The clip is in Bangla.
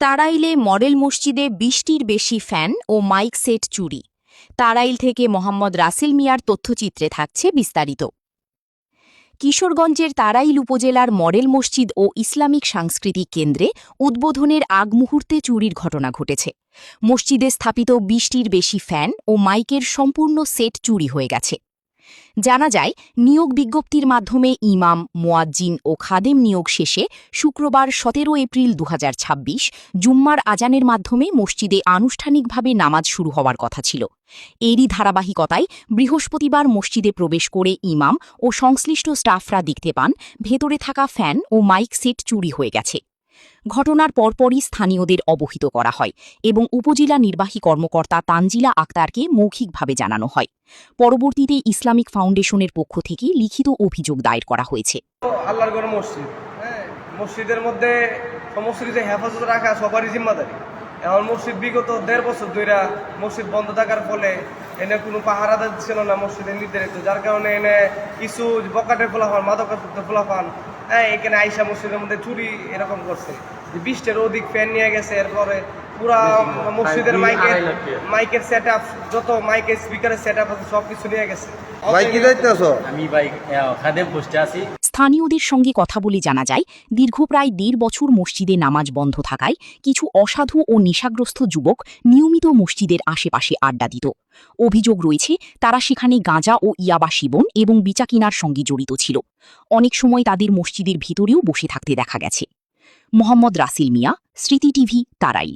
তাড়াইলে মডেল মসজিদে ২০টির বেশি ফ্যান ও মাইক সেট চুরি। তাড়াইল থেকে মোহাম্মদ রাসেল মিয়ার তথ্যচিত্রে থাকছে বিস্তারিত। কিশোরগঞ্জের তাড়াইল উপজেলার মডেল মসজিদ ও ইসলামিক সাংস্কৃতিক কেন্দ্রে উদ্বোধনের আগ মুহূর্তে চুরির ঘটনা ঘটেছে। মসজিদে স্থাপিত ২০টির বেশি ফ্যান ও মাইকের সম্পূর্ণ সেট চুরি হয়ে গেছে। জানা যায়, নিয়োগ বিজ্ঞপ্তির মাধ্যমে ইমাম, মুয়াজ্জিন ও খাদেম নিয়োগ শেষে শুক্রবার ১৭ এপ্রিল ২০২৬ জুম্মার আজানের মাধ্যমে মসজিদে আনুষ্ঠানিকভাবে নামাজ শুরু হওয়ার কথা ছিল। এরই ধারাবাহিকতায় বৃহস্পতিবার মসজিদে প্রবেশ করে ইমাম ও সংশ্লিষ্ট স্টাফরা দেখতে পান ভেতরে থাকা ফ্যান ও মাইক সেট চুরি হয়ে গেছে। ঘটনার পরপরই স্থানীয়দের অবহিত করা হয় এবং উপজেলা নির্বাহী কর্মকর্তা তানজিলা আক্তারকে মৌখিকভাবে জানানো হয়। পরবর্তীতে ইসলামিক ফাউন্ডেশনের পক্ষ থেকে লিখিত অভিযোগ দায়ের করা হয়েছে। আল্লাহর ঘর মসজিদ, মসজিদের মধ্যে সমস্ত কিছু হেফাজত রাখা সবারই জিম্মাদারি। এখন মসজিদ বিগত ১.৫ বছর ধরে মসজিদ বন্ধ থাকার ফলে এনে কোনো পাহারাদার ছিল না মসজিদের নির্ধারিত, যার কারণে এনে কিছু বকাটের ফলাফল, মাদকাসক্ত ফলাফল এখানে আইসা মসজিদের মধ্যে চুরি এরকম করছে। ২০টার অধিক ফ্যান নিয়ে গেছে। এরপরে পুরা মসজিদের মাইকের সেট আপ, যত মাইকের স্পিকারের সেট আপ আছে সবকিছু নিয়ে গেছে। আমি ভাই খাদেম পোস্টে আছি। স্থানীয়দের সঙ্গে কথা বলে জানা যায়, দীর্ঘ প্রায় ১.৫ বছর মসজিদে নামাজ বন্ধ থাকায় কিছু অসাধু ও নেশাগ্রস্ত যুবক নিয়মিত মসজিদের আশেপাশে আড্ডা দিত। অভিযোগ রয়েছে, তারা সেখানে গাঁজা ও ইয়াবা সেবন এবং বেচাকেনার সঙ্গে জড়িত ছিল। অনেক সময় তাদের মসজিদের ভিতরেও বসে থাকতে দেখা গেছে। মোহাম্মদ রাসেল মিয়া, স্মৃতি টিভি, তাড়াইল।